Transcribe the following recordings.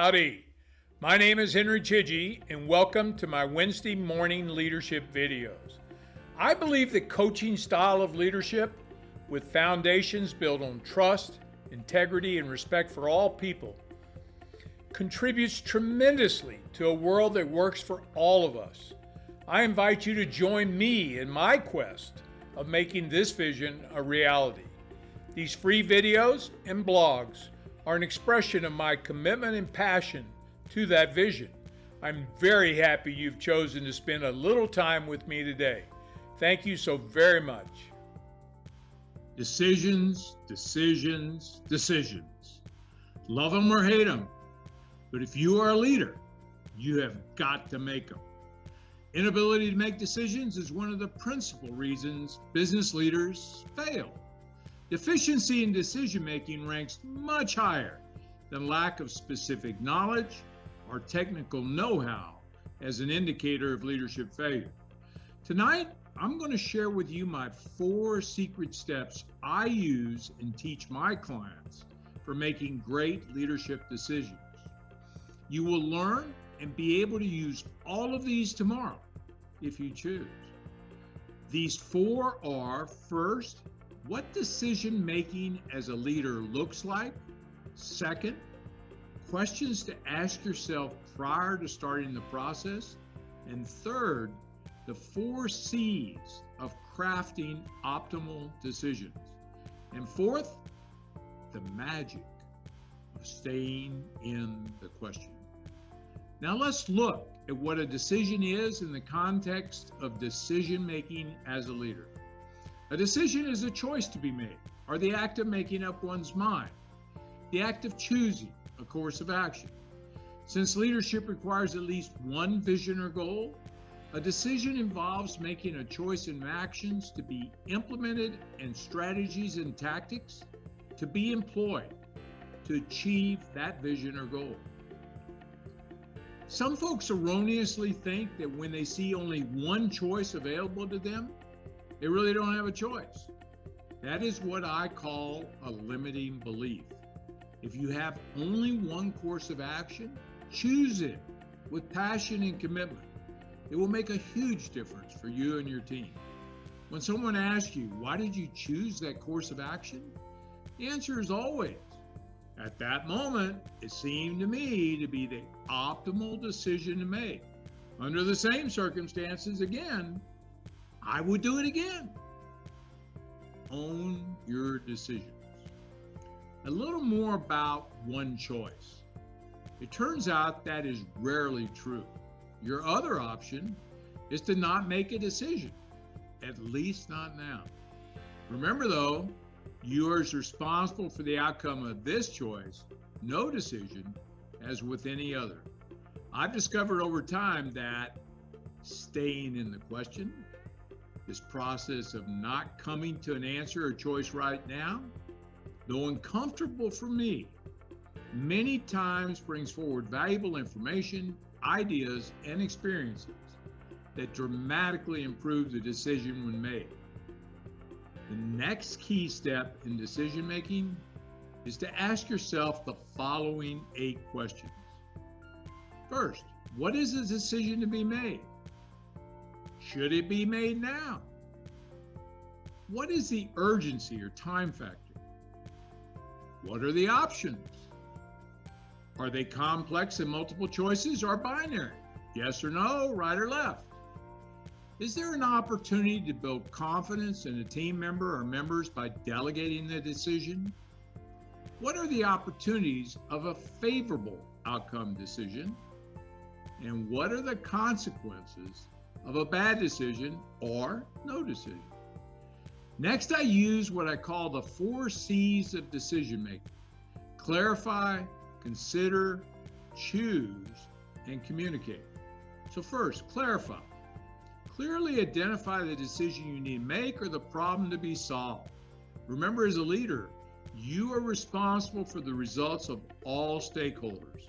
Howdy, my name is Henry Chidgey and welcome to my Wednesday morning leadership videos. I believe the coaching style of leadership, with foundations built on trust, integrity, and respect for all people, contributes tremendously to a world that works for all of us. I invite you to join me in my quest of making this vision a reality. These free videos and blogs are an expression of my commitment and passion to that vision. I'm very happy you've chosen to spend a little time with me today. Thank you so very much. Decisions, decisions, decisions. Love them or hate them. But if you are a leader, you have got to make them. Inability to make decisions is one of the principal reasons business leaders fail. Deficiency in decision-making ranks much higher than lack of specific knowledge or technical know-how as an indicator of leadership failure. Tonight, I'm going to share with you my 4 secret steps I use and teach my clients for making great leadership decisions. You will learn and be able to use all of these tomorrow if you choose. These 4 are: first, what decision making as a leader looks like. Second, questions to ask yourself prior to starting the process. And third, the 4 C's of crafting optimal decisions. And fourth, the magic of staying in the question. Now let's look at what a decision is in the context of decision making as a leader. A decision is a choice to be made, or the act of making up one's mind, the act of choosing a course of action. Since leadership requires at least one vision or goal, a decision involves making a choice in actions to be implemented and strategies and tactics to be employed to achieve that vision or goal. Some folks erroneously think that when they see only one choice available to them, they really don't have a choice. That is what I call a limiting belief. If you have only one course of action, choose it with passion and commitment. It will make a huge difference for you and your team. When someone asks you, why did you choose that course of action? The answer is always, at that moment, it seemed to me to be the optimal decision to make. Under the same circumstances, again, I would do it again. Own your decisions. A little more about one choice. It turns out that is rarely true. Your other option is to not make a decision, at least not now. Remember though, you are as responsible for the outcome of this choice, no decision, as with any other. I've discovered over time that staying in the question, this process of not coming to an answer or choice right now, though uncomfortable for me, many times brings forward valuable information, ideas, and experiences that dramatically improve the decision when made. The next key step in decision making is to ask yourself the following 8 questions. First, what is the decision to be made? Should it be made now? What is the urgency or time factor? What are the options? Are they complex and multiple choices or binary? Yes or no, right or left? Is there an opportunity to build confidence in a team member or members by delegating the decision? What are the opportunities of a favorable outcome decision? And what are the consequences of a bad decision or no decision? Next, I use what I call the 4 C's of decision making: clarify, consider, choose, and communicate. So first, clarify. Clearly identify the decision you need to make or the problem to be solved. Remember, as a leader, you are responsible for the results of all stakeholders,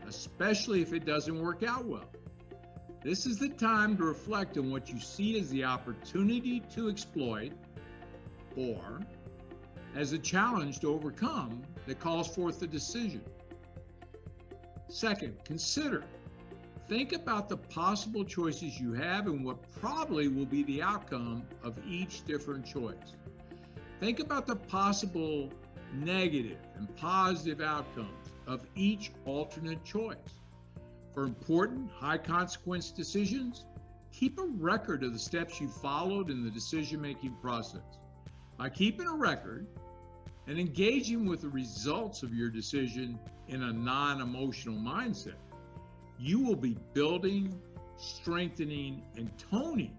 especially if it doesn't work out well. This is the time to reflect on what you see as the opportunity to exploit or as a challenge to overcome that calls forth a decision. Second, consider. Think about the possible choices you have and what probably will be the outcome of each different choice. Think about the possible negative and positive outcomes of each alternate choice. For important, high-consequence decisions, keep a record of the steps you followed in the decision-making process. By keeping a record and engaging with the results of your decision in a non-emotional mindset, you will be building, strengthening, and toning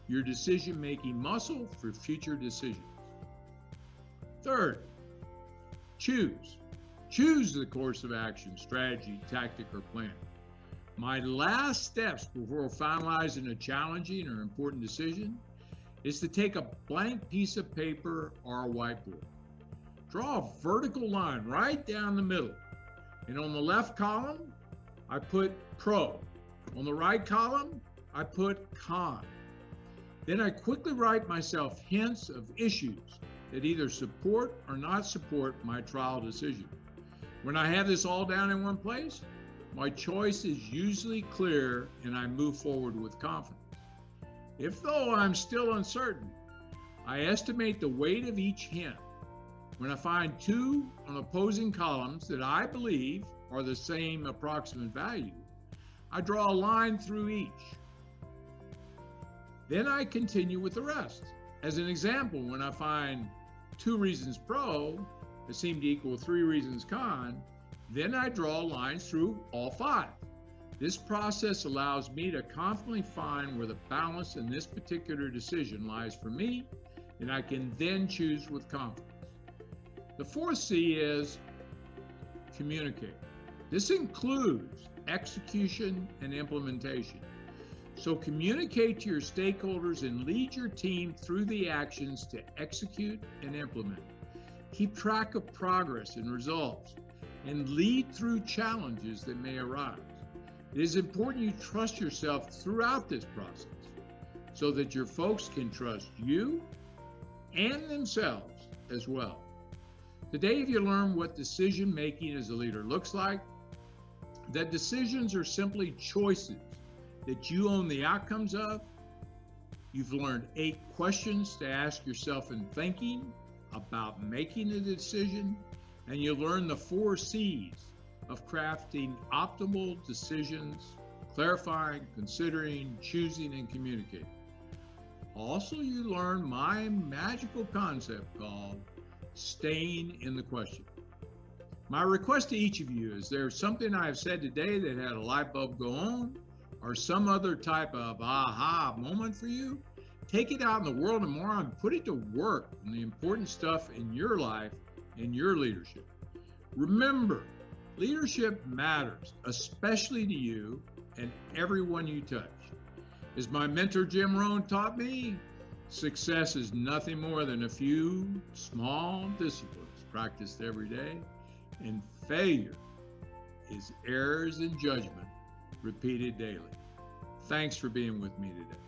your decision-making muscle for future decisions. Third, choose. Choose the course of action, strategy, tactic, or plan. My last steps before finalizing a challenging or important decision is to take a blank piece of paper or a whiteboard. Draw a vertical line right down the middle. And on the left column, I put pro. On the right column, I put con. Then I quickly write myself hints of issues that either support or not support my trial decision. When I have this all down in one place, my choice is usually clear and I move forward with confidence. If though I'm still uncertain, I estimate the weight of each hint. When I find two on opposing columns that I believe are the same approximate value, I draw a line through each. Then I continue with the rest. As an example, when I find 2 reasons pro that seem to equal 3 reasons con, then I draw lines through all 5. This process allows me to confidently find where the balance in this particular decision lies for me, and I can then choose with confidence. The fourth C is communicate. This includes execution and implementation. So communicate to your stakeholders and lead your team through the actions to execute and implement. Keep track of progress and results and lead through challenges that may arise. It is important you trust yourself throughout this process so that your folks can trust you and themselves as well. Today, if you learn what decision-making as a leader looks like, that decisions are simply choices that you own the outcomes of. You've learned 8 questions to ask yourself in thinking about making a decision, and you learn the 4 C's of crafting optimal decisions, clarifying, considering, choosing, and communicating. Also, you learn my magical concept called staying in the question. My request to each of you is there something I have said today that had a light bulb go on, or some other type of aha moment for you? Take it out in the world tomorrow and put it to work on the important stuff in your life and your leadership. Remember, leadership matters, especially to you and everyone you touch. As my mentor Jim Rohn taught me, success is nothing more than a few small disciplines practiced every day, and failure is errors in judgment repeated daily. Thanks for being with me today.